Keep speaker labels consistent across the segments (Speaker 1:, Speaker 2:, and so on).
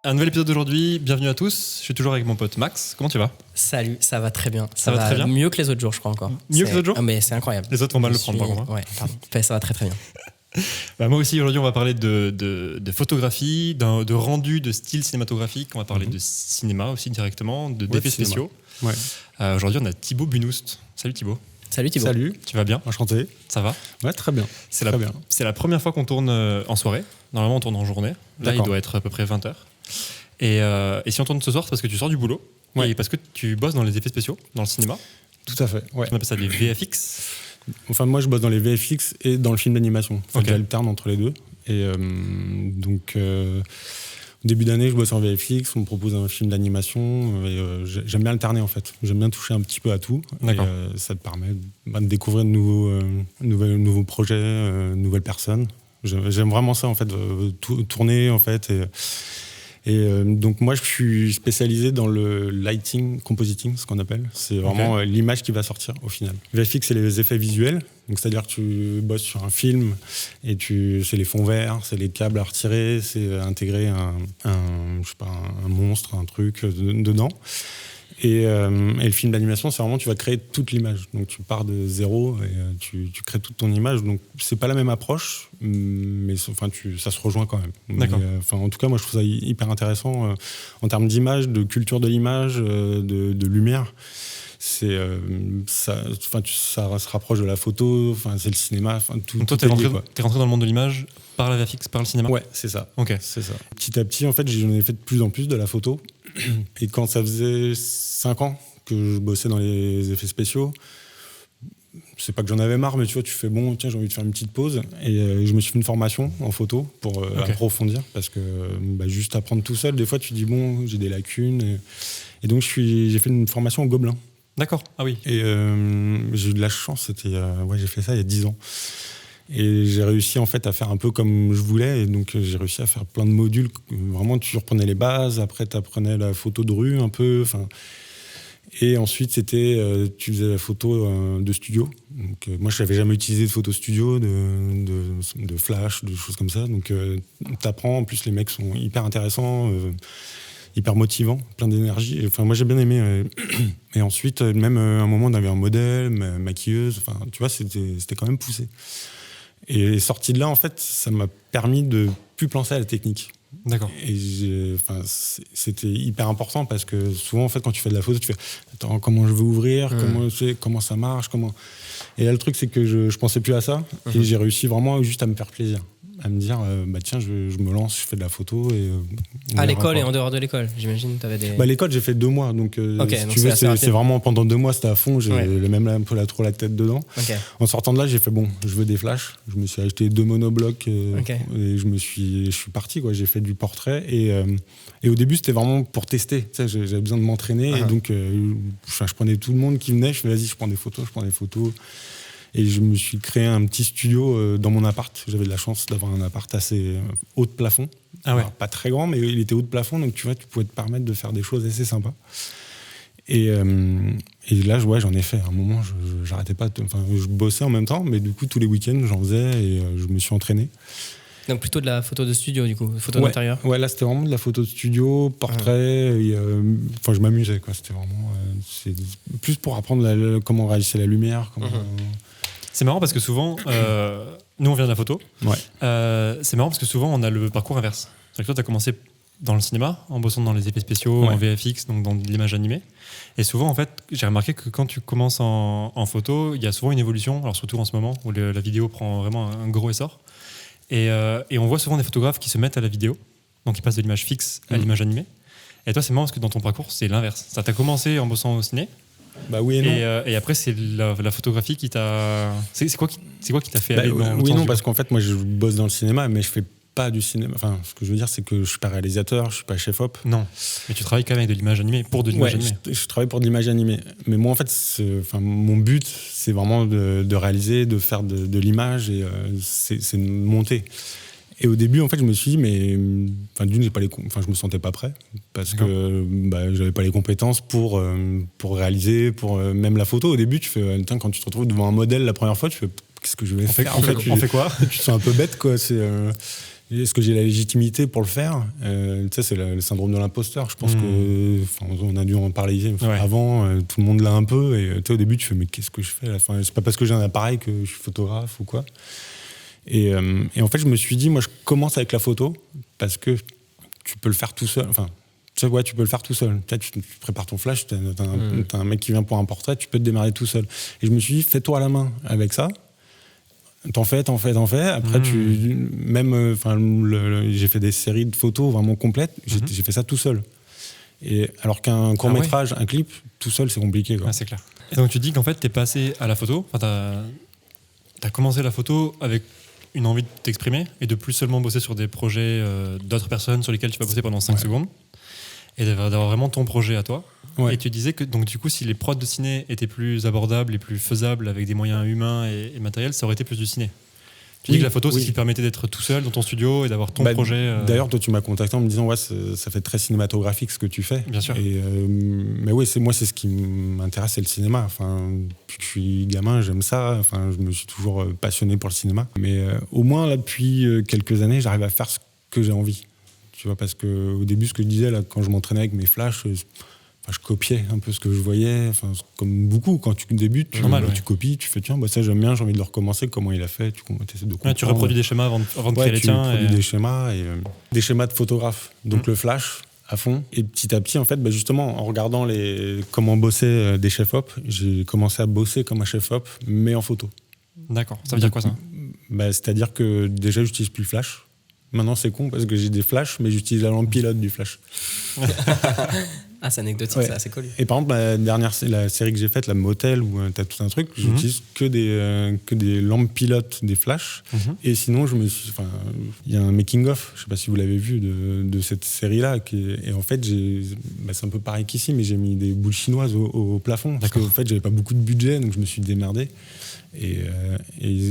Speaker 1: Un nouvel épisode d'aujourd'hui, bienvenue à tous. Je suis toujours avec mon pote Max. Comment tu vas ?
Speaker 2: Salut, ça va très bien.
Speaker 1: Ça va très bien ?
Speaker 2: Mieux que les autres jours, je crois encore.
Speaker 1: Mieux que les autres jours ?
Speaker 2: Ah, mais c'est incroyable.
Speaker 1: Les autres vont mal le prendre par contre.
Speaker 2: Ouais, pardon. Ça va très très bien.
Speaker 1: Moi aussi, aujourd'hui, on va parler de photographie, de rendu, de style cinématographique. On va parler de cinéma aussi directement, d'effets spéciaux.
Speaker 3: Ouais.
Speaker 1: Aujourd'hui, on a Thibaut Bunoust. Salut Thibaut.
Speaker 2: Salut Thibaut.
Speaker 3: Salut.
Speaker 1: Tu vas bien ?
Speaker 3: Enchanté.
Speaker 1: Ça va ?
Speaker 3: Ouais, très bien.
Speaker 1: C'est la première fois qu'on tourne en soirée. Normalement, on tourne en journée. Là,
Speaker 3: D'accord.
Speaker 1: il doit être à peu près 20h. Et si on tourne ce soir, c'est parce que tu sors du boulot.
Speaker 3: Ouais.
Speaker 1: Et parce que tu bosses dans les effets spéciaux, dans le cinéma.
Speaker 3: Tout à fait. Ouais.
Speaker 1: On appelle ça des VFX.
Speaker 3: Enfin, moi, je bosse dans les VFX et dans le film d'animation. Enfin,
Speaker 1: Ok.
Speaker 3: j'alterne entre les deux. Et donc, au début d'année, je bosse en VFX. On me propose un film d'animation. Et, j'aime bien alterner, en fait. J'aime bien toucher un petit peu à tout.
Speaker 1: D'accord.
Speaker 3: Et ça te permet de découvrir de nouveaux projets, nouvelles personnes. J'aime vraiment ça, en fait, tourner, en fait. Et donc moi, je suis spécialisé dans le lighting compositing, ce qu'on appelle. C'est vraiment l'image qui va sortir au final. VFX, c'est les effets visuels. Donc c'est-à-dire que tu bosses sur un film et c'est les fonds verts, c'est les câbles à retirer, c'est intégrer un monstre, un truc dedans. Et le film d'animation, c'est vraiment, tu vas créer toute l'image. Donc tu pars de zéro et tu crées toute ton image. Donc c'est pas la même approche, mais ça se rejoint quand même.
Speaker 1: D'accord.
Speaker 3: En tout cas, moi je trouve ça hyper intéressant en termes d'image, de culture de l'image, de lumière. Ça se rapproche de la photo. C'est le cinéma. Tout.
Speaker 1: Donc toi,
Speaker 3: tout est lié,
Speaker 1: t'es rentré dans le monde de l'image par la VFX, par le cinéma ?
Speaker 3: Ouais, c'est ça.
Speaker 1: Ok.
Speaker 3: C'est ça. Petit à petit, en fait, j'en ai fait de plus en plus de la photo. Et quand ça faisait 5 ans que je bossais dans les effets spéciaux, c'est pas que j'en avais marre, mais tu vois, tu fais bon, tiens, j'ai envie de faire une petite pause. Et je me suis fait une formation en photo pour approfondir, parce que juste apprendre tout seul, des fois, tu dis bon, j'ai des lacunes. Et donc, j'ai fait une formation au Gobelin.
Speaker 1: D'accord, ah oui.
Speaker 3: Et j'ai eu de la chance, j'ai fait ça il y a 10 ans. Et j'ai réussi en fait à faire un peu comme je voulais, et donc j'ai réussi à faire plein de modules. Vraiment, tu reprenais les bases, après tu apprenais la photo de rue un peu. Et ensuite, tu faisais la photo de studio. Donc, moi, je n'avais jamais utilisé de photo studio, de flash, de choses comme ça. Donc tu apprends, en plus les mecs sont hyper intéressants, hyper motivants, plein d'énergie. Moi, j'ai bien aimé. Et ensuite, même à un moment, on avait un modèle, maquilleuse. Tu vois, c'était quand même poussé. Et sorti de là, en fait, ça m'a permis de plus penser à la technique.
Speaker 1: D'accord.
Speaker 3: Et c'était hyper important, parce que souvent, en fait, quand tu fais de la photo, tu fais « Attends, comment je veux ouvrir ? Comment ça marche ? Et là, le truc, c'est que je pensais plus à ça. Et j'ai réussi vraiment juste à me faire plaisir. À me dire, tiens, je me lance, je fais de la photo.
Speaker 2: À l'école et en dehors de l'école, j'imagine, tu avais des...
Speaker 3: L'école, j'ai fait 2 mois. Donc,
Speaker 2: donc
Speaker 3: tu veux, c'est vraiment pendant 2 mois, c'était à fond. J'ai même un peu trop la tête dedans.
Speaker 2: Okay.
Speaker 3: En sortant de là, j'ai fait bon, je veux des flashs. Je me suis acheté 2 monoblocs et je suis parti, quoi. J'ai fait du portrait. Et au début, c'était vraiment pour tester. Tu sais, j'avais besoin de m'entraîner. Et donc, je prenais tout le monde qui venait. Je fais vas-y, je prends des photos. Et je me suis créé un petit studio dans mon appart. J'avais de la chance d'avoir un appart assez haut de plafond.
Speaker 1: Ah ouais.
Speaker 3: Alors, pas très grand, mais il était haut de plafond. Donc, tu vois, tu pouvais te permettre de faire des choses assez sympas. Et là, j'en ai fait. À un moment, j'arrêtais pas. Je bossais en même temps, mais du coup, tous les week-ends, j'en faisais et je me suis entraîné.
Speaker 2: Donc, plutôt de la photo de studio, du coup, photo d'intérieur.
Speaker 3: Ouais, là, c'était vraiment de la photo de studio, portrait. Je m'amusais, quoi. C'était vraiment... c'est plus pour apprendre comment réaliser la lumière,
Speaker 1: C'est marrant parce que souvent, nous on vient de la photo.
Speaker 3: Ouais.
Speaker 1: C'est marrant parce que souvent on a le parcours inverse. C'est-à-dire que toi tu as commencé dans le cinéma, en bossant dans les effets spéciaux, en VFX, donc dans l'image animée. Et souvent en fait, j'ai remarqué que quand tu commences en photo, il y a souvent une évolution, alors surtout en ce moment où la vidéo prend vraiment un gros essor. Et on voit souvent des photographes qui se mettent à la vidéo, donc ils passent de l'image fixe à l'image animée. Et toi c'est marrant parce que dans ton parcours c'est l'inverse. Ça t'a commencé en bossant au ciné.
Speaker 3: Oui et non.
Speaker 1: Et après, c'est la photographie qui t'a... C'est quoi qui t'a fait aller dans le
Speaker 3: Oui,
Speaker 1: sens
Speaker 3: non,
Speaker 1: du...
Speaker 3: parce qu'en fait, moi, je bosse dans le cinéma, mais je fais pas du cinéma. Enfin, ce que je veux dire, c'est que je suis pas réalisateur, je suis pas chef-op.
Speaker 1: Non, mais tu travailles quand même avec de l'image animée, pour de l'image animée.
Speaker 3: Je travaille pour de l'image animée. Mais moi, en fait, mon but, c'est vraiment de réaliser, de faire de l'image, et c'est de monter. Et au début, en fait, je me suis dit, mais d'une, je me sentais pas prêt, parce que j'avais pas les compétences pour réaliser, pour même la photo. Au début, tu fais, quand tu te retrouves devant un modèle la première fois, tu fais, qu'est-ce que je vais faire ?
Speaker 1: On fait quoi ?
Speaker 3: Tu te sens un peu bête, quoi. est-ce que j'ai la légitimité pour le faire? Tu sais, c'est le syndrome de l'imposteur. Je pense que, on a dû en parler avant. Tout le monde l'a un peu. Et tu sais, au début, tu fais mais qu'est-ce que je fais là? Enfin, c'est pas parce que j'ai un appareil que je suis photographe ou quoi. Et en fait, je me suis dit, moi, je commence avec la photo parce que tu peux le faire tout seul. Enfin, tu sais, tu peux le faire tout seul. Tu prépares ton flash, t'as un mec qui vient pour un portrait, tu peux te démarrer tout seul. Et je me suis dit, fais-toi à la main avec ça. T'en fais. Après, j'ai fait des séries de photos vraiment complètes. J'ai fait ça tout seul. Et alors qu'un court-métrage, un clip, tout seul, c'est compliqué, quoi.
Speaker 1: Ouais, c'est clair. Et donc, tu dis qu'en fait, t'es passé à la photo. Enfin, t'as commencé la photo avec une envie de t'exprimer et de plus seulement bosser sur des projets d'autres personnes sur lesquels tu vas bosser pendant 5 secondes. Et d'avoir vraiment ton projet à toi. Ouais. Et tu disais que donc, du coup, si les prods de ciné étaient plus abordables et plus faisables avec des moyens humains et matériels, ça aurait été plus du ciné. Tu dis que la photo, c'est ce qui te permettait d'être tout seul dans ton studio et d'avoir ton projet.
Speaker 3: D'ailleurs, toi, tu m'as contacté en me disant ça fait très cinématographique ce que tu fais.
Speaker 1: Bien sûr.
Speaker 3: Mais oui, c'est ce qui m'intéresse, c'est le cinéma. Enfin, depuis que je suis gamin, j'aime ça. Enfin, je me suis toujours passionné pour le cinéma. Mais au moins, là, depuis quelques années, j'arrive à faire ce que j'ai envie. Tu vois, parce qu'au début, ce que je disais, là, quand je m'entraînais avec mes flashs, je copiais un peu ce que je voyais. Enfin, comme beaucoup, quand tu débutes, tu copies, tu fais tiens, ça j'aime bien, j'ai envie de le recommencer, comment il a fait, tu essaies de comprendre.
Speaker 1: Tu reproduis des schémas avant de créer les tiens.
Speaker 3: Tu reproduis des schémas, des schémas de photographe. Donc le flash à fond. Et petit à petit, en fait, justement, en regardant comment bossaient des chefs-op, j'ai commencé à bosser comme un chef-op, mais en photo.
Speaker 1: D'accord. Ça veut dire quoi ça?
Speaker 3: C'est-à-dire que déjà, j'utilise plus le flash. Maintenant, c'est con parce que j'ai des flashs, mais j'utilise la lampe pilote du flash.
Speaker 2: Ah, c'est anecdotique, ça, c'est cool.
Speaker 3: Et par exemple, la série que j'ai faite, la Motel, où tu as tout un truc, j'utilise que des lampes pilotes, des flashs. Et sinon, il y a un making-of, je ne sais pas si vous l'avez vu, de cette série-là. Et en fait, c'est un peu pareil qu'ici, mais j'ai mis des boules chinoises au plafond. Parce qu'en fait, j'avais pas beaucoup de budget, donc je me suis démerdé. Et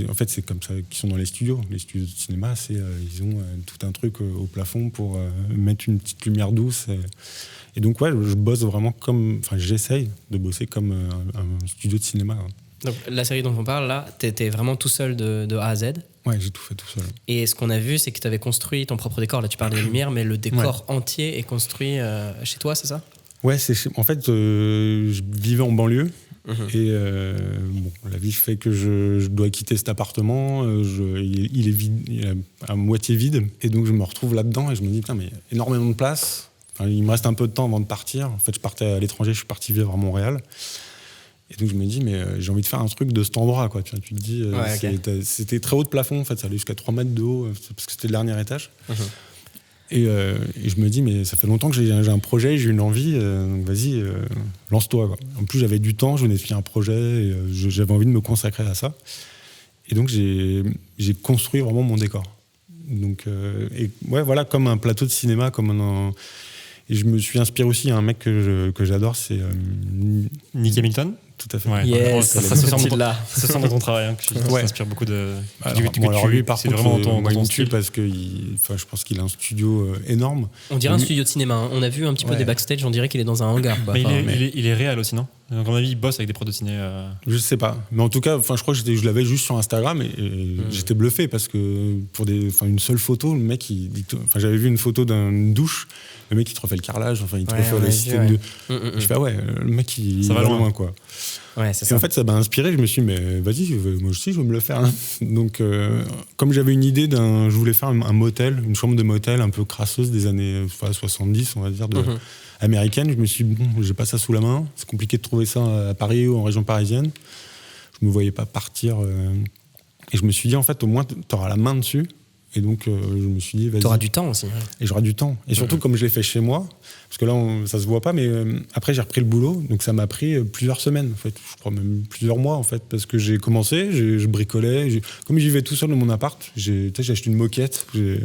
Speaker 3: en fait, c'est comme ça qu'ils sont dans les studios. Les studios de cinéma, ils ont tout un truc au plafond pour mettre une petite lumière douce. Et donc, je bosse vraiment j'essaye de bosser comme un studio de cinéma.
Speaker 2: Donc, la série dont on parle, là, t'étais vraiment tout seul de A à Z.
Speaker 3: Ouais, j'ai tout fait tout seul.
Speaker 2: Et ce qu'on a vu, c'est que tu avais construit ton propre décor. Là, tu parles des lumières, mais le décor entier est construit chez toi, c'est ça? Ouais,
Speaker 3: en fait, je vivais en banlieue. Et la vie fait que je dois quitter cet appartement. Il est vide, il est à moitié vide. Et donc, je me retrouve là-dedans et je me dis, putain, mais énormément de place. Enfin, il me reste un peu de temps avant de partir. En fait, je partais à l'étranger, je suis parti vivre à Montréal. Et donc, je me dis, mais j'ai envie de faire un truc de cet endroit, quoi. Tu te dis, c'était très haut de plafond, en fait. Ça allait jusqu'à 3 mètres de haut, parce que c'était le dernier étage. Et je me dis, mais ça fait longtemps que j'ai un projet, j'ai une envie, donc vas-y, lance-toi, quoi. En plus, j'avais du temps, je venais de finir un projet, et j'avais envie de me consacrer à ça. Et donc, j'ai construit vraiment mon décor. Donc, comme un plateau de cinéma, et je me suis inspiré aussi à un mec que j'adore, c'est
Speaker 1: Nick Hamilton.
Speaker 3: Tout à fait.
Speaker 1: Ouais.
Speaker 2: Yes,
Speaker 1: ça se sent dans ton travail, que tu t'inspires beaucoup de.
Speaker 3: Lui, par
Speaker 1: contre,
Speaker 3: vraiment
Speaker 1: dans ton
Speaker 3: style, parce que je pense qu'il a un studio énorme.
Speaker 2: On dirait un studio de cinéma. Hein. On a vu un petit peu des backstage, on dirait qu'il est dans un hangar. Quoi.
Speaker 1: Mais il est réel aussi, non? À mon avis, il bosse avec des pros de ciné.
Speaker 3: Je sais pas, mais en tout cas, je crois que je l'avais juste sur Instagram et j'étais bluffé parce que pour une seule photo, le mec, j'avais vu une photo d'une douche, le mec il te refait le carrelage, il te refait le système de. Je fais le mec il va loin, quoi.
Speaker 2: Ouais, c'est
Speaker 3: et
Speaker 2: ça.
Speaker 3: en fait, ça m'a inspiré. Je me suis dit, mais vas-y, moi aussi, je veux me le faire. Hein. Donc, comme j'avais une idée je voulais faire un motel, une chambre de motel un peu crasseuse des années 70, on va dire, américaine. Je me suis dit, j'ai pas ça sous la main. C'est compliqué de trouver ça à Paris ou en région parisienne. Je me voyais pas partir. Et je me suis dit, en fait, au moins, t'auras la main dessus. Et donc, je me suis dit, vas-y.
Speaker 2: T'auras du temps aussi. Ouais.
Speaker 3: Et j'aurai du temps. Et surtout, comme je l'ai fait chez moi, parce que là, ça se voit pas, mais après, j'ai repris le boulot. Donc, ça m'a pris plusieurs semaines, en fait. Je crois même plusieurs mois, en fait. Parce que j'ai commencé, je bricolais. Comme j'y vais tout seul dans mon appart, j'ai acheté une moquette. Puis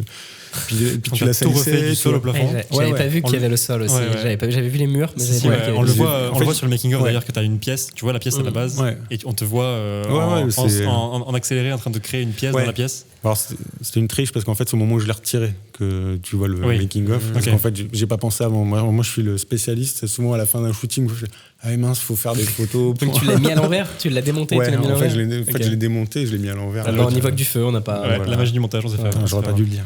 Speaker 3: tu l'as
Speaker 1: salissé, du sol au plafond.
Speaker 2: J'avais pas vu qu'il y avait le sol aussi. J'avais vu les murs, mais
Speaker 1: on le voit sur le making-of d'ailleurs que tu as une pièce. Tu vois la pièce à la base et on te voit en accéléré en train de créer une pièce dans la pièce.
Speaker 3: Alors c'était une triche parce qu'en fait, c'est au moment où je l'ai retiré que tu vois le making of. Parce
Speaker 1: Ok.
Speaker 3: qu'en fait, j'ai pas pensé avant. Moi, je suis le spécialiste. C'est souvent à la fin d'un shooting où je fais ah mince, faut faire des photos.
Speaker 2: Donc tu l'as mis à l'envers, tu l'as démonté,
Speaker 3: Ouais,
Speaker 2: tu l'as mis à
Speaker 3: en fait,
Speaker 2: l'envers.
Speaker 3: je l'ai démonté, je l'ai mis à l'envers.
Speaker 2: Alors, on évoque du feu, on n'a pas.
Speaker 1: Ouais, la magie du montage, on s'est fait.
Speaker 3: Putain, j'aurais pas dû le dire.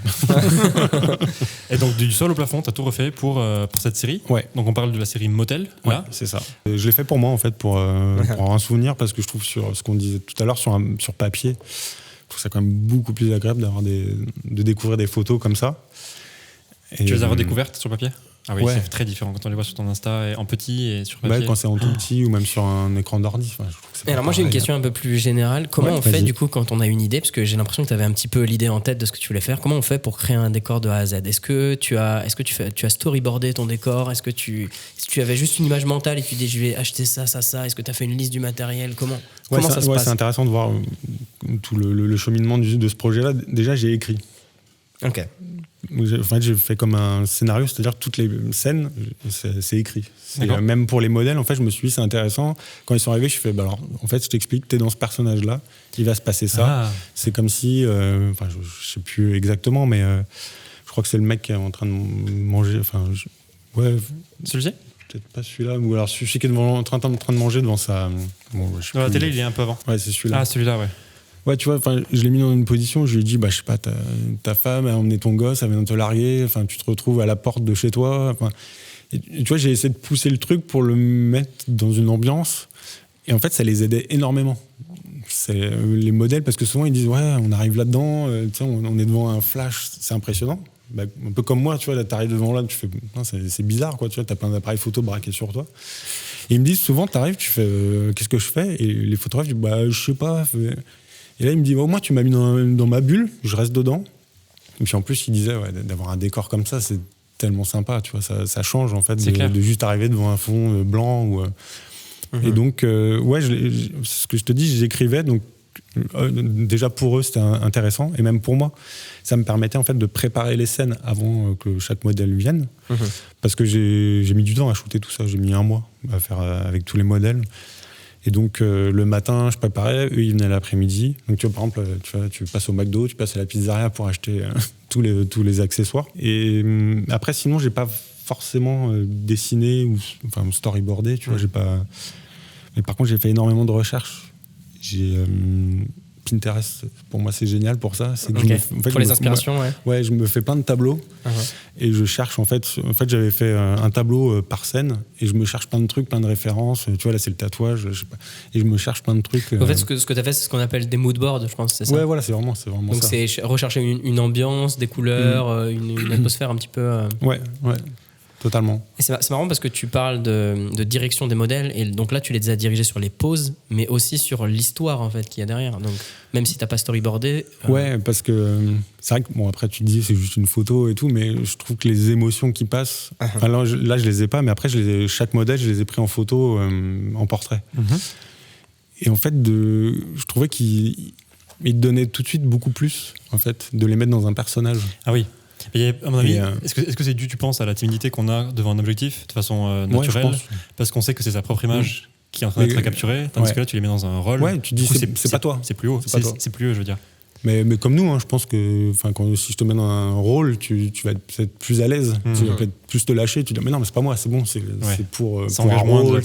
Speaker 1: Et donc, du sol au plafond, t'as tout refait pour cette série.
Speaker 3: Ouais.
Speaker 1: Donc, on parle de la série Motel,
Speaker 3: Ouais,
Speaker 1: là.
Speaker 3: c'est ça. Je l'ai fait pour moi, en fait, pour avoir un souvenir, parce que je trouve sur ce qu'on disait tout à l'heure, sur papier, je trouve ça quand même beaucoup plus agréable de découvrir des photos comme ça. Et,
Speaker 1: Tu les as redécouvertes sur papier? Ah oui,
Speaker 3: ouais.
Speaker 1: c'est très différent quand on les voit sur ton Insta en petit et sur papier.
Speaker 3: Ouais, quand c'est en tout petit ou même sur un écran d'ordi. Enfin, je trouve que c'est
Speaker 2: Et
Speaker 3: pas
Speaker 2: alors moi j'ai une
Speaker 3: pareil.
Speaker 2: question un peu plus générale. Comment
Speaker 3: Ouais,
Speaker 2: on fait
Speaker 3: vas-y.
Speaker 2: du coup quand on a une idée, parce que j'ai l'impression que tu avais un petit peu l'idée en tête de ce que tu voulais faire. Comment on fait pour créer un décor de A à Z? Est-ce que tu as storyboardé ton décor? Est-ce que tu avais juste une image mentale et tu dis je vais acheter ça? Est-ce que tu as fait une liste du matériel? Comment ça se passe?
Speaker 3: C'est intéressant de voir tout le cheminement de ce projet-là. Déjà, j'ai écrit.
Speaker 2: Ok.
Speaker 3: En fait, j'ai fait comme un scénario, c'est-à-dire toutes les scènes, c'est écrit.
Speaker 1: D'accord.
Speaker 3: Même pour les modèles, en fait, je me suis dit, c'est intéressant. Quand ils sont arrivés, je fais, alors, en fait, je t'explique, t'es dans ce personnage-là, il va se passer ça.
Speaker 1: Ah.
Speaker 3: C'est comme si, enfin, je sais plus exactement, mais je crois que c'est le mec qui est en train de manger, enfin, ouais,
Speaker 1: Celui-ci?
Speaker 3: peut-être pas celui-là, ou alors celui qui est en train de manger devant sa. Bon, je sais
Speaker 1: Dans la
Speaker 3: plus.
Speaker 1: télé, il est un peu avant.
Speaker 3: Ouais, c'est celui-là.
Speaker 1: Ah, celui-là, ouais.
Speaker 3: Ouais, tu vois, je l'ai mis dans une position où je lui ai dit, je sais pas, ta femme a emmené ton gosse, elle vient de te larguer, tu te retrouves à la porte de chez toi. Et tu vois, j'ai essayé de pousser le truc pour le mettre dans une ambiance. Et en fait, ça les aidait énormément. C'est les modèles, parce que souvent ils disent, ouais, on arrive là-dedans, on est devant un flash, c'est impressionnant. Un peu comme moi, tu vois, là, t'arrives devant là, tu fais, c'est bizarre, quoi, tu vois, t'as plein d'appareils photo braqués sur toi. Et ils me disent souvent, t'arrives, tu fais, qu'est-ce que je fais? Et les photographes disent, je sais pas. Et là, il me dit, au moins, tu m'as mis dans ma bulle, je reste dedans. Et puis en plus, il disait, d'avoir un décor comme ça, c'est tellement sympa, tu vois, ça change en fait de juste arriver devant un fond blanc. Et donc, ce que je te dis, j'écrivais, donc déjà pour eux, c'était intéressant, et même pour moi, ça me permettait en fait de préparer les scènes avant que chaque modèle vienne, parce que j'ai mis du temps à shooter tout ça, j'ai mis 1 mois à faire avec tous les modèles. Et donc, le matin, je préparais, eux, ils venaient l'après-midi. Donc, tu vois, par exemple, tu passes au McDo, tu passes à la pizzeria pour acheter tous les accessoires. Et après, sinon, j'ai pas forcément dessiné ou storyboardé, tu vois, j'ai pas... Mais par contre, j'ai fait énormément de recherches. J'ai... Pinterest, pour moi, c'est génial pour ça. C'est que
Speaker 2: pour les inspirations,
Speaker 3: ouais, je me fais plein de tableaux et je cherche, en fait, j'avais fait un tableau par scène et je me cherche plein de trucs, plein de références. Tu vois, là, c'est le tatouage, je sais pas. Et je me cherche plein de trucs.
Speaker 2: En fait, ce que tu as fait, c'est ce qu'on appelle des mood boards, je pense, c'est ça?
Speaker 3: Ouais, voilà, c'est vraiment
Speaker 2: donc,
Speaker 3: ça.
Speaker 2: c'est rechercher une ambiance, des couleurs, une atmosphère un petit peu.
Speaker 3: Ouais. Totalement.
Speaker 2: Et c'est marrant parce que tu parles de direction des modèles et donc là tu les as dirigés sur les poses mais aussi sur l'histoire en fait qu'il y a derrière, donc même si t'as pas storyboardé
Speaker 3: ouais, parce que c'est vrai que bon, après tu dis c'est juste une photo et tout, mais je trouve que les émotions qui passent là je les ai pas, mais après chaque modèle je les ai pris en photo, en portrait. Et en fait je trouvais qu'il donnait tout de suite beaucoup plus en fait de les mettre dans un personnage.
Speaker 1: Ah oui. Et à mon avis, est-ce que c'est dû, tu penses, à la timidité qu'on a devant un objectif de façon naturelle,
Speaker 3: ouais,
Speaker 1: parce qu'on sait que c'est sa propre image qui est en train d'être capturée, tandis que là tu les mets dans un rôle.
Speaker 3: Ouais, tu dis c'est pas toi.
Speaker 1: C'est plus haut, c'est plus haut, je veux dire.
Speaker 3: Mais comme nous, je pense que si je te mets dans un rôle, tu vas être peut-être plus à l'aise, tu vas peut-être plus te lâcher, tu dis mais non, mais c'est pas moi, c'est bon, c'est pour un rôle.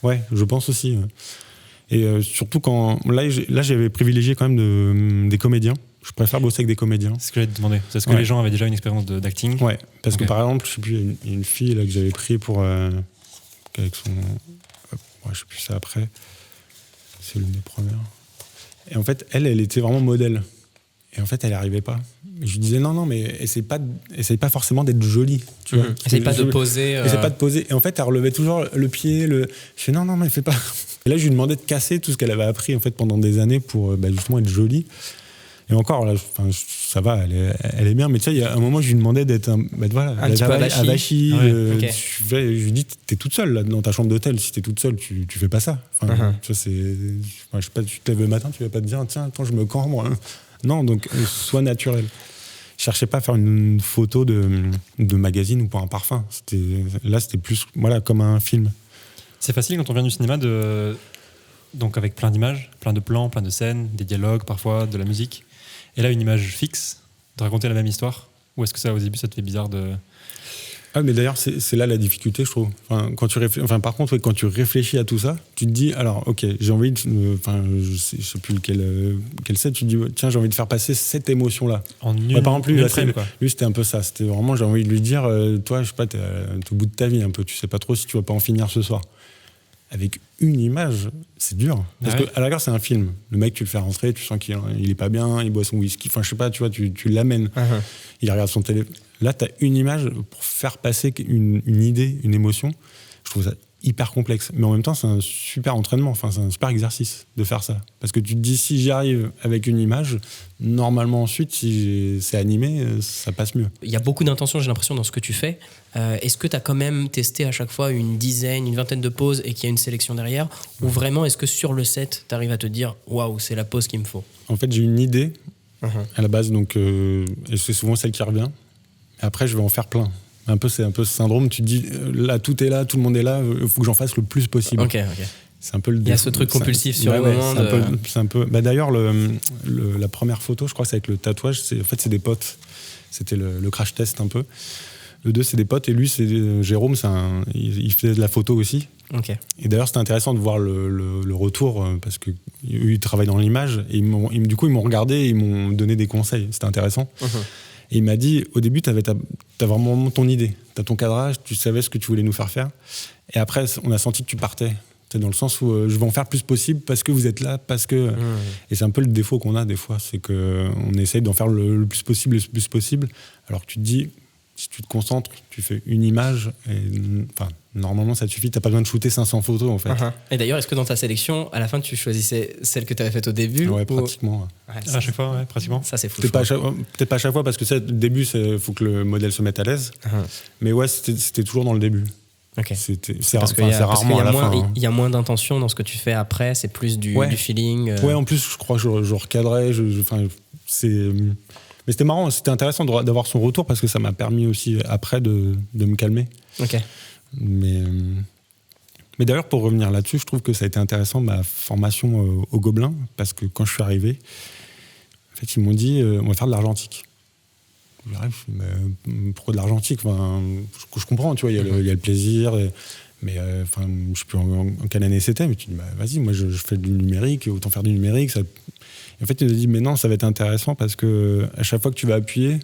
Speaker 3: Ouais, je pense aussi. Et surtout quand là j'avais privilégié quand même des comédiens. Je préfère bosser avec des comédiens.
Speaker 1: C'est ce que j'allais te demander. Est-ce que les gens avaient déjà une expérience d'acting?
Speaker 3: Ouais, parce que par exemple, je sais plus, il y a une fille là, que j'avais pris pour avec son, je sais plus ça après. C'est l'une des premières. Et en fait, elle était vraiment modèle. Et en fait, elle n'y arrivait pas. Et je lui disais non, mais essaye pas forcément d'être jolie. Tu vois.
Speaker 2: Essaye pas de poser.
Speaker 3: Essaye pas de poser. Et en fait, elle relevait toujours le pied. Je fais non, mais fais pas. Et là, je lui demandais de casser tout ce qu'elle avait appris en fait pendant des années pour justement être jolie. Et encore, là, ça va, elle est bien. Mais tu sais, il y a un moment, je lui demandais d'être un petit peu avachi. Je lui dis, t'es toute seule là, dans ta chambre d'hôtel. Si t'es toute seule, tu fais pas ça. Tu vois, je sais pas, tu te lèves le matin, tu vas pas te dire, tiens, attends, je me cambre. Non, donc, sois naturel. Cherchez pas à faire une photo de magazine ou pour un parfum. Là, c'était plus comme un film.
Speaker 1: C'est facile quand on vient du cinéma donc avec plein d'images, plein de plans, plein de scènes, des dialogues parfois, de la musique. Et là, une image fixe de raconter la même histoire? Ou est-ce que ça, au début, ça te fait bizarre de...
Speaker 3: Ah, mais d'ailleurs, c'est là la difficulté, je trouve. Enfin, par contre, quand tu réfléchis à tout ça, tu te dis, alors, ok, j'ai envie de... je sais plus lequel c'est, tu te dis, tiens, j'ai envie de faire passer cette émotion-là.
Speaker 1: En une,
Speaker 3: par exemple,
Speaker 1: une frame, quoi.
Speaker 3: Lui, c'était un peu ça. C'était vraiment, j'ai envie de lui dire, toi, je sais pas, t'es au bout de ta vie un peu, tu sais pas trop si tu vas pas en finir ce soir. Avec une image, c'est dur. Parce que, à la rigueur, c'est un film. Le mec, tu le fais rentrer, tu sens qu'il est pas bien, il boit son whisky. Enfin, je sais pas, tu vois, tu l'amènes. Il regarde son téléphone. Là, tu as une image pour faire passer une idée, une émotion. Je trouve ça hyper complexe. Mais en même temps, c'est un super entraînement. Enfin, c'est un super exercice de faire ça. Parce que tu te dis, si j'y arrive avec une image, normalement, ensuite, si c'est animé, ça passe mieux.
Speaker 2: Il y a beaucoup d'intention, j'ai l'impression, dans ce que tu fais. Est-ce que tu as quand même testé à chaque fois une vingtaine de poses et qu'il y a une sélection derrière? Ou vraiment, est-ce que sur le set, tu arrives à te dire, waouh, c'est la pose qu'il me faut?
Speaker 3: En fait, j'ai une idée à la base, donc, et c'est souvent celle qui revient. Après, je vais en faire plein. C'est un peu ce syndrome. Tu te dis, là, tout est là, tout le monde est là, il faut que j'en fasse le plus possible.
Speaker 2: Ok.
Speaker 3: C'est un peu
Speaker 2: il y a ce truc compulsif sur le moment.
Speaker 3: C'est un peu. D'ailleurs, la première photo, je crois, c'est avec le tatouage. En fait, c'est des potes. C'était le crash test un peu. Le 2, c'est des potes. Et lui, c'est Jérôme. Il fait de la photo aussi.
Speaker 2: Okay.
Speaker 3: Et d'ailleurs, c'était intéressant de voir le retour parce qu'ils travaillent dans l'image. Et du coup, ils m'ont regardé et ils m'ont donné des conseils. C'était intéressant. Et il m'a dit, au début, t'as vraiment ton idée. T'as ton cadrage, tu savais ce que tu voulais nous faire faire. Et après, on a senti que tu partais. C'est dans le sens où je vais en faire le plus possible parce que vous êtes là, parce que... Et c'est un peu le défaut qu'on a des fois, c'est qu'on essaye d'en faire le plus possible, alors que tu te dis, si tu te concentres, tu fais une image, et normalement ça te suffit, t'as pas besoin de shooter 500 photos en fait.
Speaker 2: Et d'ailleurs, est-ce que dans ta sélection, à la fin, tu choisissais celle que tu avais faite au début?
Speaker 3: Ouais, pratiquement.
Speaker 1: À chaque fois, ouais, pratiquement.
Speaker 2: Ça, c'est fou.
Speaker 3: Peut-être pas à chaque fois, parce que au début, il faut que le modèle se mette à l'aise. Mais ouais, c'était toujours dans le début.
Speaker 2: Okay.
Speaker 3: C'est rarement à la fin.
Speaker 2: Il y a moins d'intention dans ce que tu fais après, c'est plus du feeling.
Speaker 3: Ouais, en plus, je crois que je recadrais. Mais c'était marrant, c'était intéressant d'avoir son retour parce que ça m'a permis aussi après de me calmer.
Speaker 2: Ok.
Speaker 3: Mais d'ailleurs, pour revenir là-dessus, je trouve que ça a été intéressant ma formation au Gobelin, parce que quand je suis arrivé, en fait, ils m'ont dit on va faire de l'argentique. J'arrive, mais pourquoi de l'argentique? Je comprends, tu vois, il y a le plaisir, mais je sais plus en quelle année c'était, mais tu dis vas-y, moi je fais du numérique, autant faire du numérique. Et en fait, il me dit mais non, ça va être intéressant parce que à chaque fois que tu vas appuyer,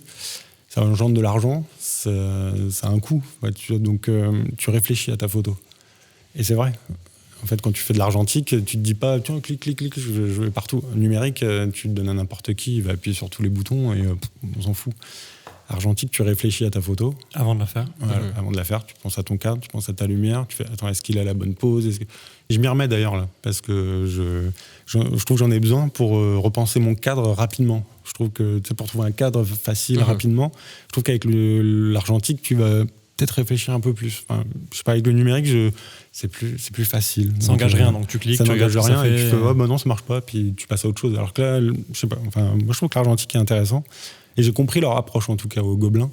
Speaker 3: ça engendre de l'argent, ça a un coût. Donc tu réfléchis à ta photo. Et c'est vrai. En fait, quand tu fais de l'argentique, tu te dis pas tiens, clic, je vais partout. Numérique, tu le donnes à n'importe qui, il va appuyer sur tous les boutons et on s'en fout. Argentique, tu réfléchis à ta photo.
Speaker 1: Avant de la faire.
Speaker 3: Voilà, avant de la faire, tu penses à ton cadre, tu penses à ta lumière, tu fais attends, est-ce qu'il a la bonne pose? Et je m'y remets d'ailleurs là, parce que je trouve que j'en ai besoin pour repenser mon cadre rapidement. Je trouve que pour trouver un cadre facile rapidement, je trouve qu'avec l'argentique, tu vas peut-être réfléchir un peu plus. Je sais pas, avec le numérique, c'est plus facile.
Speaker 1: Ça n'engage rien, donc tu cliques,
Speaker 3: ça
Speaker 1: tu
Speaker 3: n'engage
Speaker 1: regardes
Speaker 3: rien,
Speaker 1: ce que ça
Speaker 3: et
Speaker 1: fait.
Speaker 3: tu fais non, ça marche pas, puis tu passes à autre chose. Alors que là, je sais pas, moi je trouve que l'argentique est intéressant. Et j'ai compris leur approche, en tout cas, au Gobelin,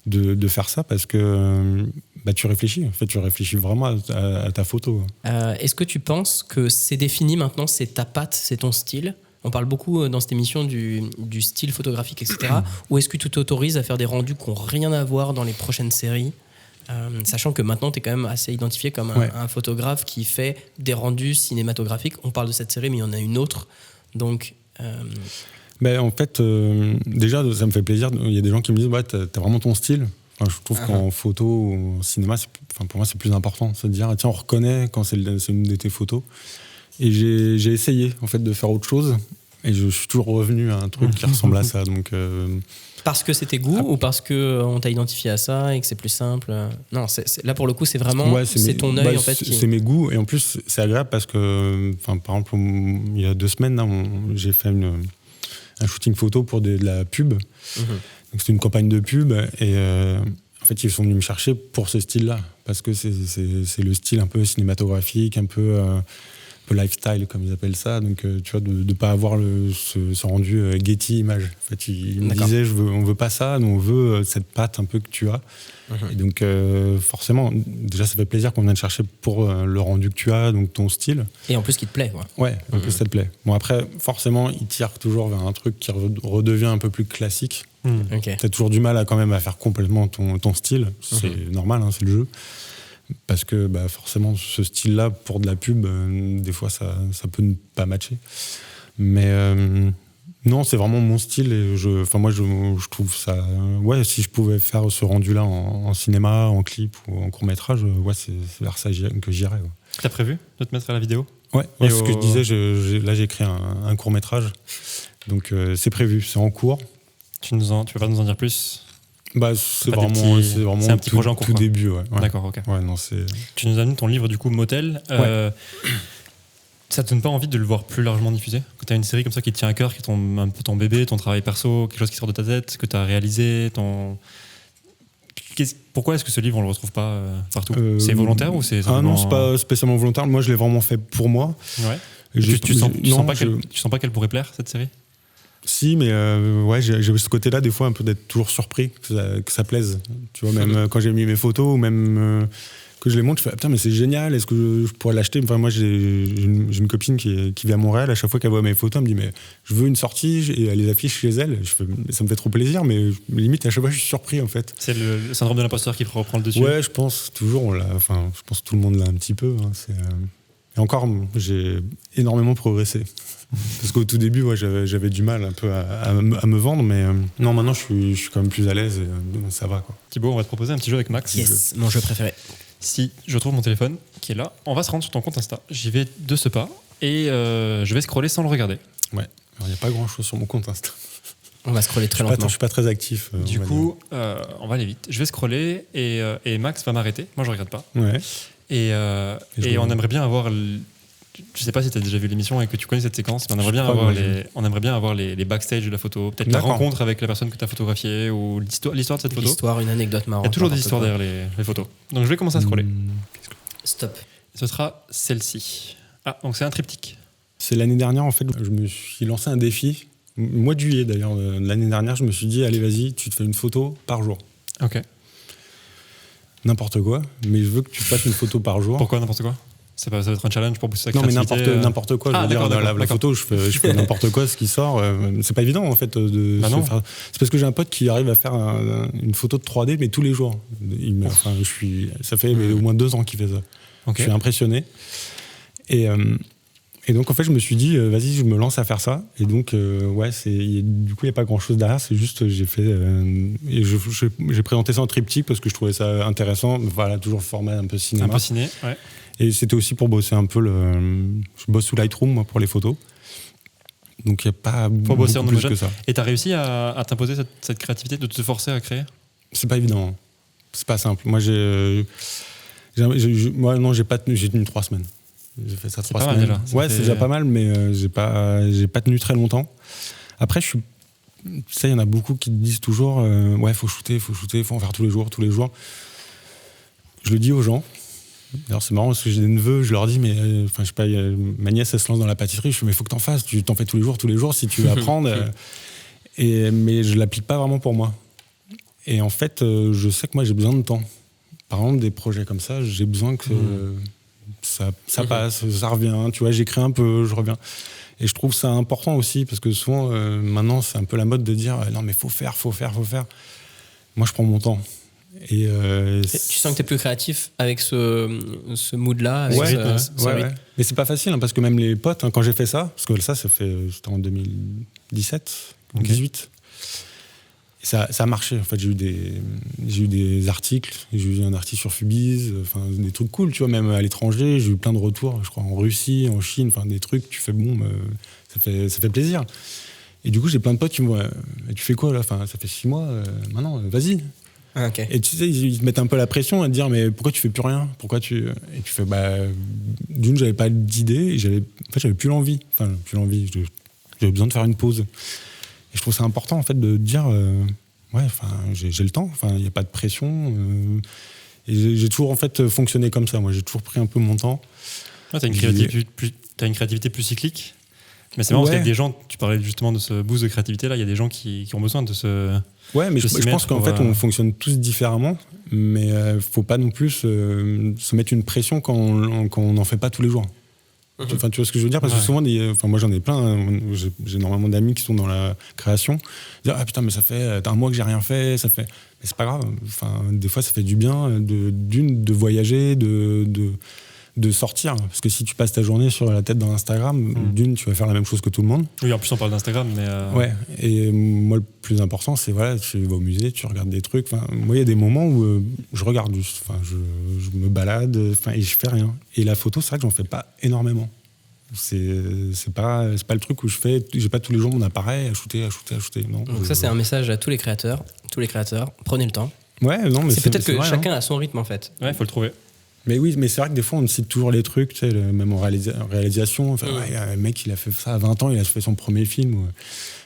Speaker 3: de faire ça, parce que tu réfléchis. En fait, tu réfléchis vraiment à ta photo.
Speaker 2: Est-ce que tu penses que c'est défini maintenant, c'est ta patte, c'est ton style? On parle beaucoup dans cette émission du style photographique, etc. Ou est-ce que tu t'autorises à faire des rendus qui n'ont rien à voir dans les prochaines séries, sachant que maintenant, tu es quand même assez identifié comme un photographe qui fait des rendus cinématographiques. On parle de cette série, mais il y en a une autre. Donc...
Speaker 3: en fait, déjà, ça me fait plaisir. Il y a des gens qui me disent t'as vraiment ton style. Je trouve qu'en photo ou en cinéma, pour moi, c'est plus important. C'est de dire tiens, on reconnaît quand c'est une de tes photos. Et j'ai essayé en fait de faire autre chose. Et je suis toujours revenu à un truc qui ressemble à ça. Donc,
Speaker 2: parce que c'est tes goûts ou parce qu'on t'a identifié à ça et que c'est plus simple? Non, là pour le coup, c'est vraiment c'est ton œil en fait.
Speaker 3: C'est mes goûts. Et en plus, c'est agréable parce que, par exemple, il y a 2 semaines, là, j'ai fait un shooting photo pour de la pub. Donc c'était une campagne de pub et en fait ils sont venus me chercher pour ce style-là parce que c'est le style un peu cinématographique, un peu peu lifestyle, comme ils appellent ça. Donc, tu vois, de ne pas avoir ce rendu Getty Images. En fait, il me disait, on veut pas ça, nous, on veut cette patte un peu que tu as. Et donc, forcément, déjà, ça fait plaisir qu'on vienne chercher pour le rendu que tu as, donc ton style.
Speaker 2: Et en plus, qui te plaît, quoi.
Speaker 3: Ouais, en plus, ça te plaît. Bon, après, forcément, il tire toujours vers un truc qui redevient un peu plus classique.
Speaker 2: Okay.
Speaker 3: T'as toujours du mal quand même à faire complètement ton style. C'est normal, hein, c'est le jeu. Parce que forcément, ce style-là, pour de la pub, des fois, ça peut ne pas matcher. Mais non, c'est vraiment mon style. Et moi, je trouve ça... Ouais, si je pouvais faire ce rendu-là en cinéma, en clip ou en court-métrage, c'est vers ça que j'irais. Ouais.
Speaker 1: T'as prévu de te mettre à la vidéo ?
Speaker 3: Ouais, ce que je disais, là, j'ai écrit un court-métrage. Donc, c'est prévu, c'est en cours.
Speaker 1: Tu peux pas nous en dire plus ?
Speaker 3: C'est vraiment
Speaker 1: un petit projet en cours,
Speaker 3: tout début. Ouais.
Speaker 1: D'accord, ok.
Speaker 3: Ouais, non,
Speaker 1: tu nous as donné ton livre, du coup, Motel. Ça te donne pas envie de le voir plus largement diffusé ? Quand tu as une série comme ça qui te tient à cœur, qui est un peu ton bébé, ton travail perso, quelque chose qui sort de ta tête, que tu as réalisé, pourquoi est-ce que ce livre, on le retrouve pas partout ? C'est volontaire ou c'est simplement...
Speaker 3: non, c'est pas spécialement volontaire. Moi, je l'ai vraiment fait pour moi.
Speaker 1: Ouais. Tu sens pas qu'elle pourrait plaire, cette série ?
Speaker 3: Si, mais j'ai ce côté-là, des fois, un peu d'être toujours surpris que ça plaise. Tu vois, même quand j'ai mis mes photos, ou même que je les montre, je fais putain, mais c'est génial, est-ce que je pourrais l'acheter ? Enfin, moi, j'ai une copine qui vit à Montréal, à chaque fois qu'elle voit mes photos, elle me dit, mais je veux une sortie, et elle les affiche chez elle. Ça me fait trop plaisir, mais limite, à chaque fois, je suis surpris, en fait.
Speaker 1: C'est le syndrome de l'imposteur qui reprend le dessus ?
Speaker 3: Ouais, je pense, toujours, je pense que tout le monde l'a un petit peu. Hein, et encore, j'ai énormément progressé. Parce qu'au tout début, j'avais du mal un peu à me vendre, mais non, maintenant je suis quand même plus à l'aise et ça va, quoi.
Speaker 1: Thibaut, on va te proposer un petit jeu avec Max.
Speaker 2: Yes, mon jeu préféré.
Speaker 1: Si je trouve mon téléphone qui est là, on va se rendre sur ton compte Insta. J'y vais de ce pas et je vais scroller sans le regarder.
Speaker 3: Ouais, il n'y a pas grand chose sur mon compte Insta.
Speaker 2: On va scroller très lentement.
Speaker 3: Je suis pas très actif.
Speaker 1: Du coup, on va aller vite. Je vais scroller et Max va m'arrêter. Moi, je regarde pas.
Speaker 3: Ouais.
Speaker 1: Et on aimerait bien avoir... Je sais pas si tu as déjà vu l'émission et que tu connais cette séquence, mais on aimerait bien avoir les backstage de la photo, peut-être la rencontre avec la personne que tu as photographiée ou l'histoire de cette photo.
Speaker 2: L'histoire, une anecdote marrante.
Speaker 1: Il y a toujours des histoires derrière les photos. Donc je vais commencer à scroller.
Speaker 2: Stop.
Speaker 1: Ce sera celle-ci. Ah, donc c'est un triptyque.
Speaker 3: C'est l'année dernière, en fait, je me suis lancé un défi. Mois de juillet, d'ailleurs, l'année dernière, je me suis dit, allez, vas-y, tu te fais une photo par jour.
Speaker 1: Ok.
Speaker 3: N'importe quoi, mais je veux que tu fasses une photo par jour.
Speaker 1: Pourquoi n'importe quoi ? Ça va être un challenge pour pousser sa créativité.
Speaker 3: Non, mais n'importe quoi. Je veux dire, la photo, je fais n'importe quoi, ce qui sort. C'est pas évident, en fait, de se faire. C'est parce que j'ai un pote qui arrive à faire une photo de 3D, mais tous les jours. Ça fait au moins 2 ans qu'il fait ça. Okay. Je suis impressionné. Et donc, en fait, je me suis dit, vas-y, je me lance à faire ça. Et donc, du coup, il n'y a pas grand-chose derrière. C'est juste, j'ai fait... et j'ai présenté ça en triptyque parce que je trouvais ça intéressant. Voilà, toujours format un peu cinéma.
Speaker 1: Un peu ciné, ouais.
Speaker 3: Et c'était aussi pour bosser un peu je bosse sous Lightroom, moi, pour les photos. Donc, il n'y a pas beaucoup plus que ça.
Speaker 1: Et tu as réussi à t'imposer cette créativité, de te forcer à créer ?
Speaker 3: C'est pas évident. C'est pas simple. Moi, j'ai tenu 3 semaines. J'ai fait ça 3 semaines.
Speaker 1: Déjà.
Speaker 3: C'est déjà pas mal, mais j'ai pas tenu très longtemps. Après, tu sais, il y en a beaucoup qui te disent toujours faut shooter, faut en faire tous les jours. Je le dis aux gens. D'ailleurs, c'est marrant parce que j'ai des neveux, je leur dis, mais je sais pas, ma nièce, elle se lance dans la pâtisserie, je fais, mais il faut que t'en fasses, tu t'en fais tous les jours si tu veux apprendre. Mais je l'applique pas vraiment pour moi. Et en fait, je sais que moi, j'ai besoin de temps. Par exemple, des projets comme ça, j'ai besoin que ça passe, ça revient, tu vois, j'écris un peu, je reviens. Et je trouve ça important aussi, parce que souvent, maintenant, c'est un peu la mode de dire, non, mais faut faire. Moi, je prends mon temps. Et
Speaker 2: tu sens que tu es plus créatif avec ce mood-là,
Speaker 3: ouais. Mais c'est pas facile, hein, parce que même les potes, hein, quand j'ai fait ça, parce que ça c'était en 2017, 2018, et ça a marché. En fait, j'ai eu des articles, j'ai eu un article sur Fubiz, des trucs cool, tu vois, même à l'étranger, j'ai eu plein de retours, je crois, en Russie, en Chine, des trucs, tu fais ça fait plaisir. Et du coup, j'ai plein de potes qui me disent, tu fais quoi là ? Ça fait 6 mois, maintenant, vas-y.
Speaker 2: Ah, okay.
Speaker 3: Et tu sais, ils te mettent un peu la pression à te dire, mais pourquoi tu fais plus rien ? Et tu fais, d'une, j'avais pas d'idée, et j'avais plus l'envie. J'avais besoin de faire une pause. Et je trouve ça important, en fait, de dire, j'ai le temps, il n'y a pas de pression. Et j'ai toujours, en fait, fonctionné comme ça. Moi, j'ai toujours pris un peu mon temps.
Speaker 1: T'as une créativité tu as une créativité plus cyclique. Mais c'est marrant parce qu'il y a des gens, tu parlais justement de ce boost de créativité là, il y a des gens qui ont besoin de ce.
Speaker 3: Ouais, mais je pense qu'en fait, on fonctionne tous différemment, mais faut pas non plus se mettre une pression quand on n'en fait pas tous les jours. Enfin, tu vois ce que je veux dire? Parce que souvent, moi j'en ai plein, hein, j'ai énormément d'amis qui sont dans la création. Ils disent, ah putain, mais ça fait un mois que j'ai rien fait, ça fait. Mais c'est pas grave. Enfin, des fois, ça fait du bien de voyager, de sortir. Parce que si tu passes ta journée sur la tête dans Instagram, tu vas faire la même chose que tout le monde.
Speaker 1: Oui, en plus, on parle d'Instagram, mais.
Speaker 3: Ouais, et moi, le plus important, c'est voilà, tu vas au musée, tu regardes des trucs. Enfin, moi, il y a des moments où je regarde juste. Enfin, je me balade, et je fais rien. Et la photo, c'est vrai que j'en fais pas énormément. C'est pas le truc où j'ai pas tous les jours mon appareil à shooter. Non.
Speaker 2: Donc ça, c'est un message à tous les créateurs. Prenez le temps.
Speaker 3: Ouais, non, mais
Speaker 2: c'est peut-être que
Speaker 3: vrai,
Speaker 2: chacun a son rythme en fait.
Speaker 1: Ouais, faut le trouver.
Speaker 3: Mais oui, mais c'est vrai que des fois, on cite toujours les trucs, tu sais, même en réalisation. Enfin, le mec, il a fait ça à 20 ans, il a fait son premier film.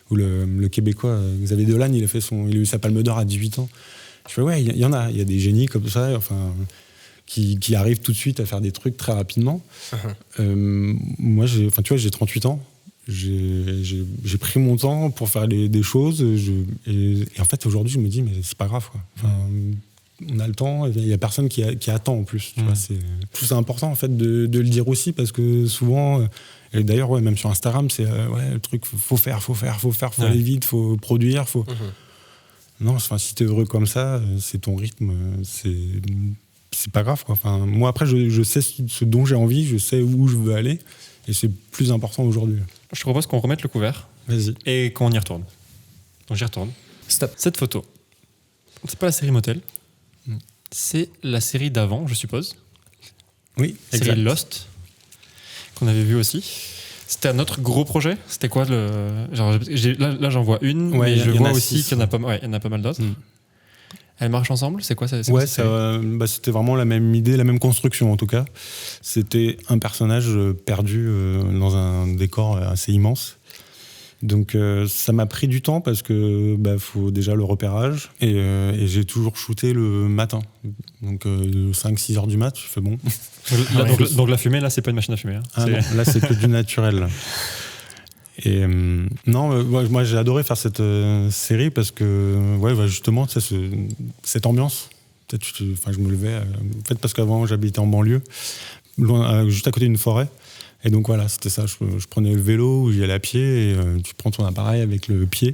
Speaker 3: Ou le Québécois, Xavier Dolan, il a eu sa Palme d'Or à 18 ans. Je fais, ouais, il y en a. Il y a des génies comme ça, enfin, qui arrivent tout de suite à faire des trucs très rapidement. Moi, j'ai 38 ans. J'ai pris mon temps pour faire des choses. Et en fait, aujourd'hui, je me dis, mais c'est pas grave, quoi. Enfin, on a le temps, il n'y a personne qui attend en plus. Tu vois, je trouve ça important en fait, de le dire aussi parce que souvent, et d'ailleurs, même sur Instagram, c'est le truc, faut faire, faut aller vite, faut produire. Non, enfin, si tu es heureux comme ça, c'est ton rythme, c'est pas grave, quoi. Enfin, moi, après, je sais ce dont j'ai envie, je sais où je veux aller et c'est plus important aujourd'hui.
Speaker 1: Je te propose qu'on remette le couvert.
Speaker 3: Vas-y.
Speaker 1: Et qu'on y retourne. Donc j'y retourne.
Speaker 2: Stop.
Speaker 1: Cette photo, c'est pas la série Motel. C'est la série d'avant, je suppose.
Speaker 3: Oui,
Speaker 1: série
Speaker 3: exact.
Speaker 1: Lost, qu'on avait vu aussi. C'était un autre gros projet. C'était quoi là, j'en vois une, mais je vois aussi qu'il y en a pas mal d'autres. Elles marchent ensemble? C'est quoi ça?
Speaker 3: C'était vraiment la même idée, la même construction en tout cas. C'était un personnage perdu dans un décor assez immense. Donc ça m'a pris du temps parce que faut déjà le repérage et j'ai toujours shooté le matin. Donc 5-6 heures du mat, je fais bon.
Speaker 1: Donc la fumée, là, c'est pas une machine à fumer. Hein.
Speaker 3: Ah non, là c'est que du naturel. Et moi j'ai adoré faire cette série parce que justement cette ambiance. Peut-être je me levais en fait parce qu'avant j'habitais en banlieue, juste à côté d'une forêt. Et donc voilà, c'était ça. Je prenais le vélo, j'y allais à pied, et tu prends ton appareil avec le pied.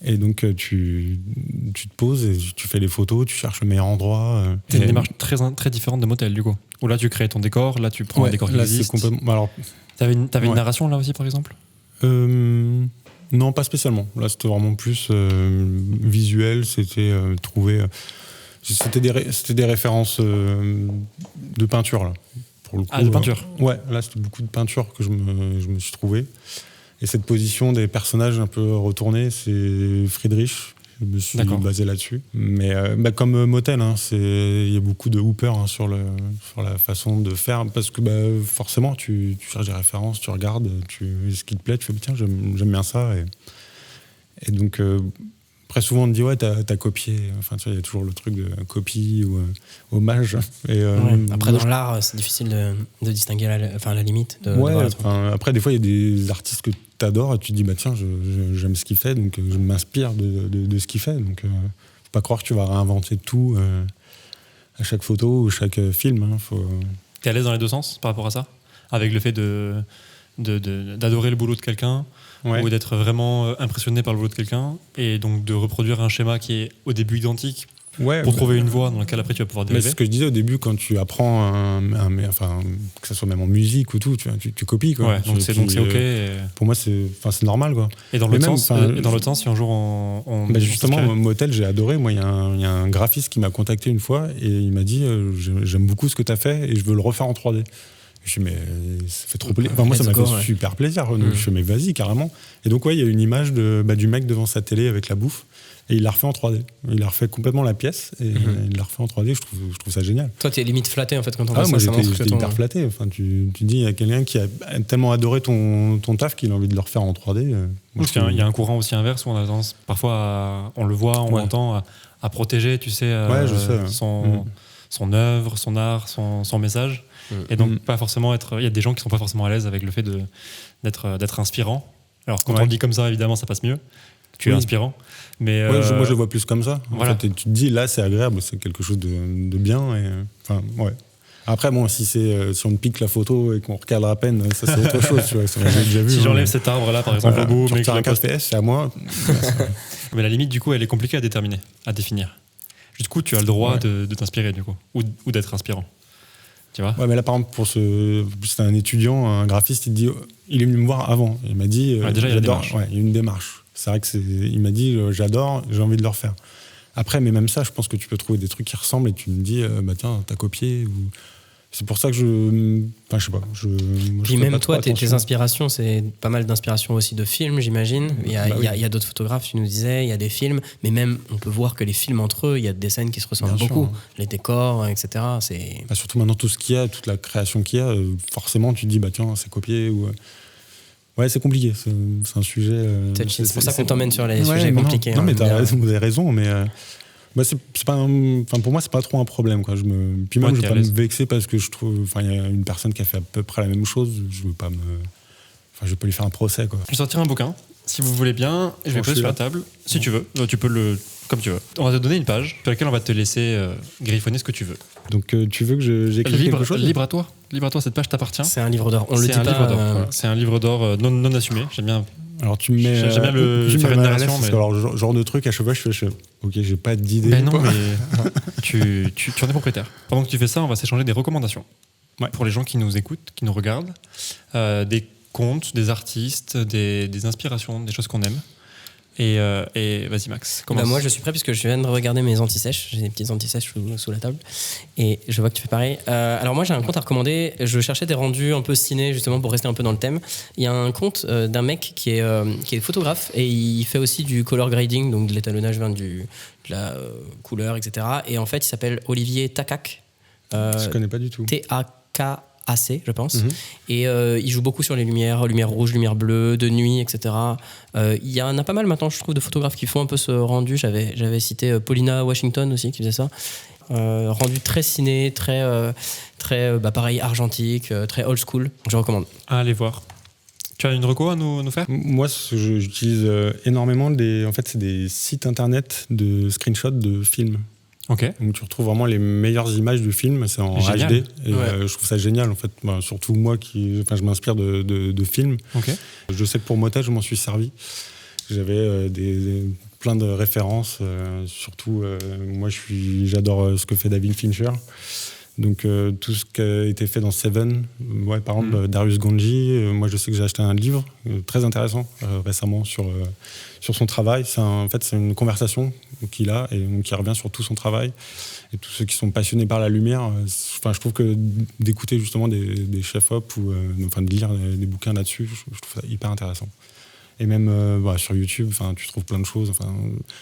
Speaker 3: Et donc tu te poses et tu fais les photos, tu cherches le meilleur endroit.
Speaker 1: C'est une démarche très, très différente de Motel, du coup. Où là tu crées ton décor, là tu prends un décor qui existe.
Speaker 3: Alors,
Speaker 1: t'avais une narration là aussi, par exemple?
Speaker 3: Non, pas spécialement. Là c'était vraiment plus visuel, c'était trouver... C'était des références de peinture, là. Pour le coup,
Speaker 1: de peinture.
Speaker 3: Ouais, là c'était beaucoup de peinture que je me suis trouvé. Et cette position des personnages un peu retournés, c'est Friedrich. Je me suis basé là-dessus. Mais comme Motel, il y a beaucoup de Hooper sur la façon de faire. Parce que forcément, tu cherches des références, tu regardes, ce qui te plaît, tu fais tiens, j'aime bien ça. Et donc, après, souvent, on te dit ouais, t'as copié. Enfin, tu vois, il y a toujours le truc de copie ou hommage. Et,
Speaker 2: après, dans l'art, c'est difficile de distinguer la limite.
Speaker 3: Après, des fois, il y a des artistes que t'adores et tu te dis tiens, j'aime ce qu'il fait, donc je m'inspire de ce qu'il fait. Donc, faut pas croire que tu vas réinventer tout à chaque photo ou chaque film. Hein,
Speaker 1: T'es à l'aise dans les deux sens par rapport à ça? Avec le fait d'adorer le boulot de quelqu'un, ou d'être vraiment impressionné par le boulot de quelqu'un, et donc de reproduire un schéma qui est au début identique pour trouver une voie dans laquelle après tu vas pouvoir dériver.
Speaker 3: Mais c'est ce que je disais au début, quand tu apprends que ça soit même en musique ou tout, tu copies, quoi.
Speaker 1: Ouais, donc c'est OK.
Speaker 3: Pour moi c'est normal, quoi.
Speaker 1: Et dans l'autre sens, si un jour on
Speaker 3: justement, Motel, j'ai adoré. Moi, il y a un graphiste qui m'a contacté une fois et il m'a dit j'aime beaucoup ce que tu as fait et je veux le refaire en 3D. Je me suis dit, mais ça fait trop plaisir. Moi, ça m'a fait super plaisir. Donc, je me suis dit, mais vas-y, carrément. Et donc, il y a une image du mec devant sa télé avec la bouffe. Et il l'a refait en 3D. Il a refait complètement la pièce. Et il l'a refait en 3D. Je trouve ça génial.
Speaker 2: Toi, tu es limite flatté, en fait, quand on voit
Speaker 3: ça. Moi, j'étais
Speaker 2: ton...
Speaker 3: hyper flatté. Enfin, tu dis, il y a quelqu'un qui a tellement adoré ton taf qu'il a envie de le refaire en 3D.
Speaker 1: Parce qu'il y a un courant aussi inverse où on a tendance, parfois, on le voit, on l'entend, à protéger, tu sais, son œuvre, son art, son message. Et donc, pas forcément il y a des gens qui sont pas forcément à l'aise avec le fait d'être inspirant. Alors, quand on le dit comme ça, évidemment, ça passe mieux. Tu es inspirant. Mais
Speaker 3: moi, je le vois plus comme ça.
Speaker 1: Voilà.
Speaker 3: En fait, tu te dis, là, c'est agréable, c'est quelque chose de bien. Et, enfin, ouais. Après, bon, si on pique la photo et qu'on regarde à peine, ça, c'est autre chose. Tu vois, j'ai déjà vu.
Speaker 1: Si j'enlève cet arbre-là, par exemple,
Speaker 3: voilà, tu retires un 4 PS, c'est à moi.
Speaker 1: Mais la limite, du coup, elle est compliquée à déterminer, à définir. Du coup, tu as le droit de t'inspirer, du coup, ou d'être inspirant. Tu vois ?
Speaker 3: Ouais, mais là, par exemple, c'était un étudiant, un graphiste, il est venu me voir avant. Il m'a dit,
Speaker 1: déjà, il y a une démarche.
Speaker 3: Ouais, il y a une démarche. C'est vrai il m'a dit, j'adore, j'ai envie de le refaire. Après, mais même ça, je pense que tu peux trouver des trucs qui ressemblent et tu me dis, bah tiens, t'as copié. C'est pour ça que je sais pas.
Speaker 2: Puis même toi, tes inspirations, c'est pas mal d'inspirations aussi de films, j'imagine. Il y a d'autres photographes, tu nous disais, il y a des films, mais même on peut voir que les films entre eux, il y a des scènes qui se ressemblent beaucoup. Sûr. Les décors, etc.
Speaker 3: Surtout maintenant, tout ce qu'il y a, toute la création qu'il y a, forcément, tu te dis, bah tiens, c'est copié. Ouais, c'est compliqué. C'est un sujet.
Speaker 2: C'est pour ça qu'on t'emmène sur les sujets compliqués.
Speaker 3: Non, mais vous avez raison, mais. C'est pas pour moi, c'est pas trop un problème, quoi. Puis même, je vais pas me vexer parce que je trouve, il y a une personne qui a fait à peu près la même chose. Je veux pas lui faire un procès, quoi.
Speaker 1: Je vais sortir un bouquin, si vous voulez bien. Je vais poser sur la table, si tu veux. Tu peux comme tu veux. On va te donner une page sur laquelle on va te laisser griffonner ce que tu veux.
Speaker 3: Donc, tu veux que j'écrive quelque chose ?
Speaker 1: Libre à toi, cette page t'appartient.
Speaker 2: C'est un livre d'or. On le dit pas.
Speaker 1: Voilà. C'est un livre d'or non assumé. J'aime bien.
Speaker 3: Alors tu me mets.
Speaker 1: J'aime bien faire une narration.
Speaker 3: Parce que alors, genre de truc à chaque fois, je fais. Ok, j'ai pas d'idée.
Speaker 1: Ben non, mais tu en es propriétaire. Pendant que tu fais ça, on va s'échanger des recommandations pour les gens qui nous écoutent, qui nous regardent, des contes, des artistes, des inspirations, des choses qu'on aime. Et vas-y Max, commence.
Speaker 2: Moi je suis prêt puisque je viens de regarder mes anti-sèches. J'ai des petites anti-sèches sous la table. Et je vois que tu fais pareil. Alors moi j'ai un compte à recommander. Je cherchais des rendus un peu ciné justement pour rester un peu dans le thème. Il y a un compte d'un mec qui est photographe et il fait aussi du color grading, donc de l'étalonnage de la couleur, etc. Et en fait il s'appelle Olivier Takac.
Speaker 3: Je connais pas du tout.
Speaker 2: Takac. Je pense. Et il joue beaucoup sur les lumière rouge, lumière bleue, de nuit, etc. Il y en a pas mal maintenant, je trouve, de photographes qui font un peu ce rendu. J'avais cité Paulina Washington aussi qui faisait ça. Rendu très ciné, très pareil, argentique, très old school. Donc, je recommande.
Speaker 1: Allez voir. Tu as une reco à nous faire ?
Speaker 3: Moi, j'utilise énormément c'est des sites internet de screenshots de films.
Speaker 1: Okay.
Speaker 3: Donc tu retrouves vraiment les meilleures images du film, c'est en
Speaker 1: génial.
Speaker 3: HD et je trouve ça génial en fait. Surtout moi je m'inspire de films.
Speaker 1: Okay.
Speaker 3: Je sais que pour Motage je m'en suis servi. J'avais plein de références, surtout moi j'adore ce que fait David Fincher. Donc tout ce qui a été fait dans Seven, par exemple Darius Ganji, moi je sais que j'ai acheté un livre très intéressant récemment sur son travail. C'est une conversation qu'il a et qui revient sur tout son travail. Et tous ceux qui sont passionnés par la lumière, je trouve que d'écouter justement des chefs-op ou de lire des bouquins là-dessus, je trouve ça hyper intéressant. Et même sur YouTube, tu trouves plein de choses.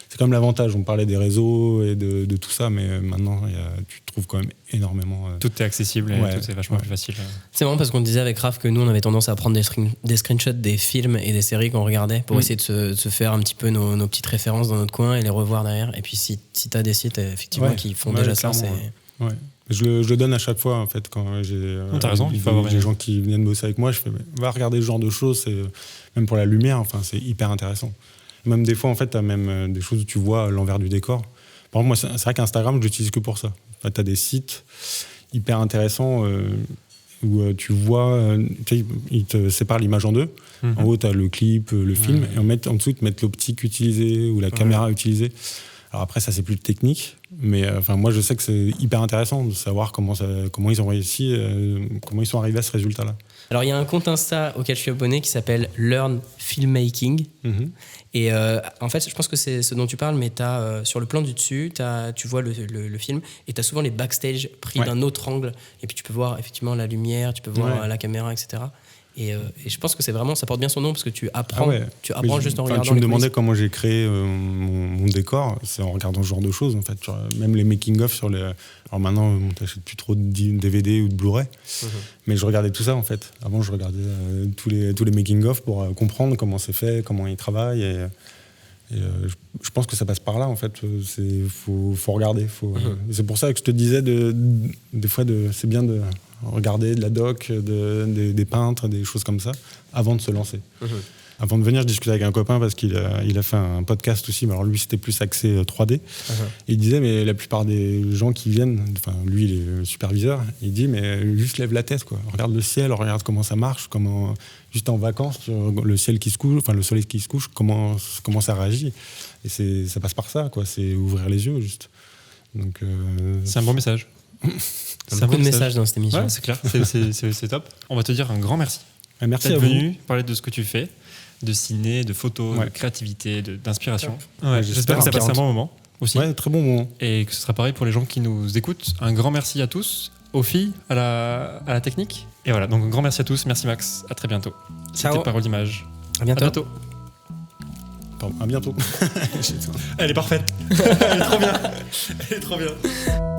Speaker 3: C'est comme l'avantage, on parlait des réseaux et de tout ça, mais maintenant, tu trouves quand même énormément.
Speaker 1: Tout est accessible et tout est vachement plus facile.
Speaker 2: C'est marrant parce qu'on disait avec Raph que nous, on avait tendance à prendre des screenshots des films et des séries qu'on regardait pour essayer de se faire un petit peu nos petites références dans notre coin et les revoir derrière. Et puis, si tu as des sites effectivement qui font déjà ça, c'est...
Speaker 3: Ouais. Je le donne à chaque fois en fait quand j'ai
Speaker 1: t'as raison, il faut avoir
Speaker 3: des gens qui viennent bosser avec moi, je fais va regarder ce genre de choses, même pour la lumière, c'est hyper intéressant. Même des fois en fait t'as même des choses où tu vois l'envers du décor. Par exemple moi c'est vrai qu'Instagram je l'utilise que pour ça. En fait, t'as des sites hyper intéressants où tu vois ils te séparent l'image en deux. En haut t'as le clip, le film et en dessous ils te mettent l'optique utilisée ou la caméra utilisée. Alors après, ça, c'est plus technique, mais moi, je sais que c'est hyper intéressant de savoir comment ils ont réussi, comment ils sont arrivés à ce résultat-là.
Speaker 2: Alors, il y a un compte Insta auquel je suis abonné qui s'appelle Learn Filmmaking. Et en fait, je pense que c'est ce dont tu parles, mais sur le plan du dessus, tu vois le film et tu as souvent les backstage pris d'un autre angle. Et puis, tu peux voir effectivement la lumière, tu peux voir la caméra, etc. Et je pense que c'est vraiment, ça porte bien son nom parce que tu apprends, juste en regardant.
Speaker 3: Tu me demandais comment j'ai créé mon décor, c'est en regardant ce genre de choses en fait. Même les making-of sur les. Alors maintenant, on t'achète plus trop de DVD ou de Blu-ray, mais je regardais tout ça en fait. Avant, je regardais tous les making-of pour comprendre comment c'est fait, comment ils travaillent. Et je pense que ça passe par là, en fait. Faut regarder. C'est pour ça que je te disais, des fois, c'est bien de regarder de la doc, des peintres, des choses comme ça, avant de se lancer. Avant de venir, je discutais avec un copain parce qu'il a fait un podcast aussi, mais alors lui, c'était plus axé 3D. Et il disait, mais la plupart des gens qui viennent, enfin, lui, il est le superviseur, il dit, mais juste lève la tête, quoi. Regarde le ciel, regarde comment ça marche, juste en vacances, le ciel qui se couche, enfin, le soleil qui se couche, comment ça réagit. Et ça passe par ça, quoi. C'est ouvrir les yeux, juste. Donc,
Speaker 1: c'est un bon message.
Speaker 2: C'est un bon message dans cette émission.
Speaker 1: Ouais, c'est clair, c'est top. On va te dire un grand merci.
Speaker 3: Merci
Speaker 1: d'être
Speaker 3: à vous.
Speaker 1: venu parler de ce que tu fais, de ciné, de photos, de créativité, d'inspiration.
Speaker 3: Ouais,
Speaker 1: j'espère que ça passe un bon moment aussi.
Speaker 3: Ouais, très bon moment.
Speaker 1: Et que ce sera pareil pour les gens qui nous écoutent. Un grand merci à tous, aux filles, à la technique. Et voilà, donc un grand merci à tous. Merci Max, à très bientôt. C'était Parole d'Image.
Speaker 2: À bientôt.
Speaker 3: Pardon, à bientôt.
Speaker 1: Elle est parfaite. Elle est trop bien. Elle est trop bien.